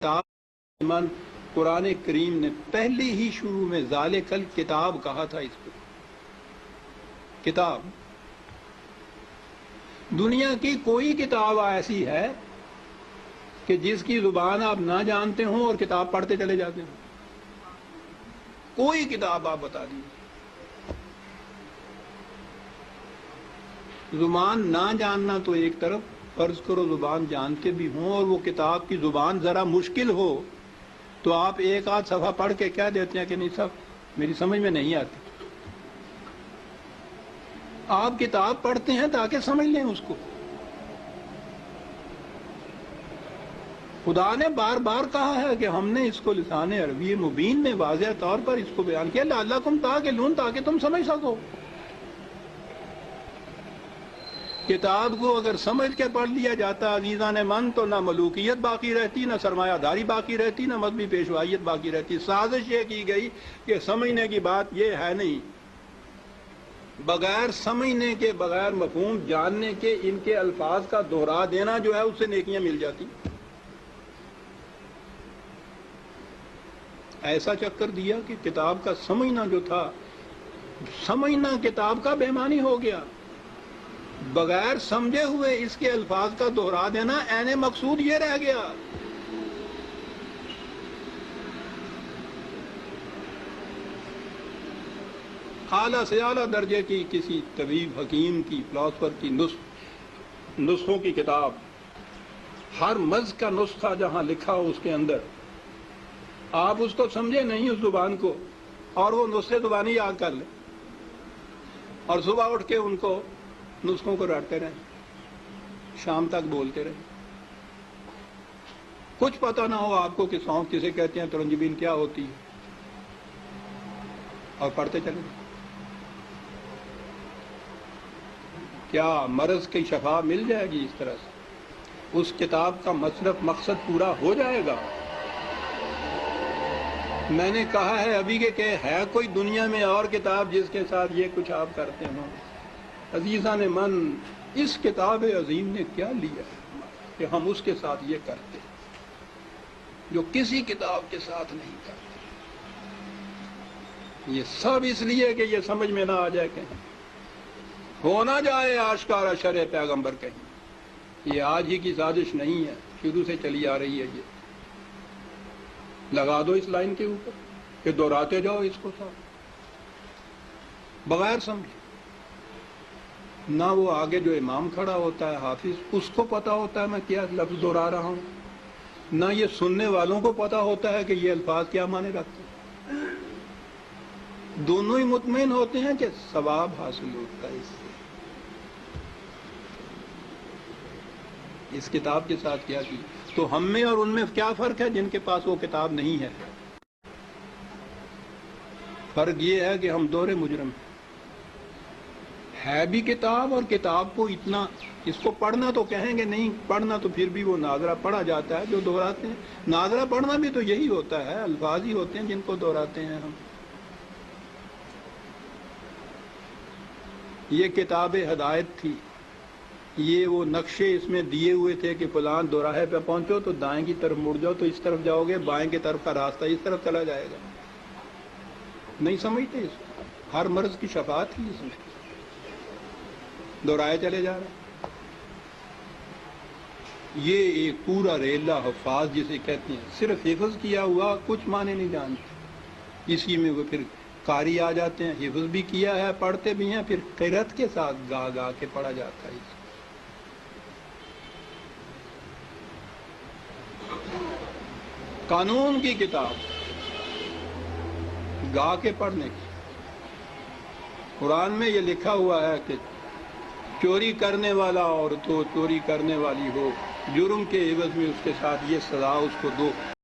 کتاب قرآن کریم نے پہلی ہی شروع میں ذالکل کتاب کہا تھا. اس کو کتاب دنیا کی کوئی کتاب ایسی ہے کہ جس کی زبان آپ نہ جانتے ہوں اور کتاب پڑھتے چلے جاتے ہوں؟ کوئی کتاب آپ بتا دیجیے. زبان نہ جاننا تو ایک طرف، فرض کرو زبان جانتے بھی ہوں اور وہ کتاب کی زبان ذرا مشکل ہو تو آپ ایک آدھ صفحہ پڑھ کے کہہ دیتے ہیں کہ نہیں صاحب میری سمجھ میں نہیں آتی. آپ کتاب پڑھتے ہیں تاکہ سمجھ لیں اس کو. خدا نے بار بار کہا ہے کہ ہم نے اس کو لسان عربی مبین میں واضح طور پر اس کو بیان کیا، لعلکم تعقلون، تاکہ تم سمجھ سکو. کتاب کو اگر سمجھ کے پڑھ لیا جاتا عزیزان من تو نہ ملوکیت باقی رہتی، نہ سرمایہ داری باقی رہتی، نہ مذہبی پیشوائیت باقی رہتی. سازش یہ کی گئی کہ سمجھنے کی بات یہ ہے نہیں، بغیر سمجھنے کے، بغیر مفہوم جاننے کے ان کے الفاظ کا دہرا دینا جو ہے اس سے نیکیاں مل جاتی. ایسا چکر دیا کہ کتاب کا سمجھنا جو تھا، سمجھنا کتاب کا بے معنی ہو گیا. بغیر سمجھے ہوئے اس کے الفاظ کا دہرا دینا عین مقصود یہ رہ گیا. اعلیٰ سے اعلیٰ درجے کی کسی طبیب، حکیم کی، فلاسفر کی نسخوں کی کتاب، ہر مرض کا نسخہ جہاں لکھا ہو اس کے اندر، آپ اس کو سمجھے نہیں اس زبان کو اور وہ نسخے زبانی یاد کر لیں اور صبح اٹھ کے ان کو نسخوں کو رٹتے رہیں، شام تک بولتے رہیں. کچھ پتہ نہ ہو آپ کو کہ سونف کسے کہتے ہیں، ترنجبین کیا ہوتی ہے، اور پڑھتے چلیں. کیا مرض کی شفا مل جائے گی اس طرح سے؟ اس کتاب کا مصرف مقصد پورا ہو جائے گا؟ میں نے کہا ہے ابھی کہ ہے کوئی دنیا میں اور کتاب جس کے ساتھ یہ کچھ آپ کرتے ہوں؟ عزیزان من، اس کتاب عظیم نے کیا لیا ہے کہ ہم اس کے ساتھ یہ کرتے جو کسی کتاب کے ساتھ نہیں کرتے؟ یہ سب اس لیے کہ یہ سمجھ میں نہ آ جائے، کہیں ہو نہ جائے آشکارا شرع پیغمبر. کہیں یہ آج ہی کی سازش نہیں ہے، شروع سے چلی آ رہی ہے. یہ لگا دو اس لائن کے اوپر کہ دہراتے جاؤ اس کو ساتھ بغیر سمجھے. نہ وہ آگے جو امام کھڑا ہوتا ہے حافظ، اس کو پتا ہوتا ہے میں کیا لفظ دہرا رہا ہوں، نہ یہ سننے والوں کو پتا ہوتا ہے کہ یہ الفاظ کیا معنی رکھتے ہیں. دونوں ہی مطمئن ہوتے ہیں کہ ثواب حاصل ہوتا ہے اس سے. اس کتاب کے ساتھ کیا کی تو ہم میں اور ان میں کیا فرق ہے جن کے پاس وہ کتاب نہیں ہے؟ فرق یہ ہے کہ ہم دور مجرم ہیں. ہے بھی کتاب، اور کتاب کو اتنا، اس کو پڑھنا تو کہیں گے نہیں، پڑھنا تو پھر بھی وہ ناظرہ پڑھا جاتا ہے جو دہراتے ہیں. ناظرہ پڑھنا بھی تو یہی ہوتا ہے، الفاظ ہی ہوتے ہیں جن کو دہراتے ہیں ہم. یہ کتاب ہدایت تھی، یہ وہ نقشے اس میں دیے ہوئے تھے کہ فلان دوراہے پہ پہنچو تو دائیں کی طرف مڑ جاؤ تو اس طرف جاؤ گے، بائیں کی طرف کا راستہ اس طرف چلا جائے گا. نہیں سمجھتے اس کو. ہر مرض کی شفا تھی اس میں، دہرائے چلے جا رہے. یہ ایک پورا ریلا حفاظ جسے کہتے ہیں، صرف حفظ کیا ہوا، کچھ معنی نہیں جانتے. اسی میں وہ پھر قاری آ جاتے ہیں، حفظ بھی کیا ہے، پڑھتے بھی ہیں، پھر قرأت کے ساتھ گا گا کے پڑھا جاتا ہے. قانون کی کتاب گا کے پڑھنے کی. قرآن میں یہ لکھا ہوا ہے کہ چوری کرنے والا عورت ہو، چوری کرنے والی ہو، جرم کے عوض میں اس کے ساتھ یہ سزا اس کو دو.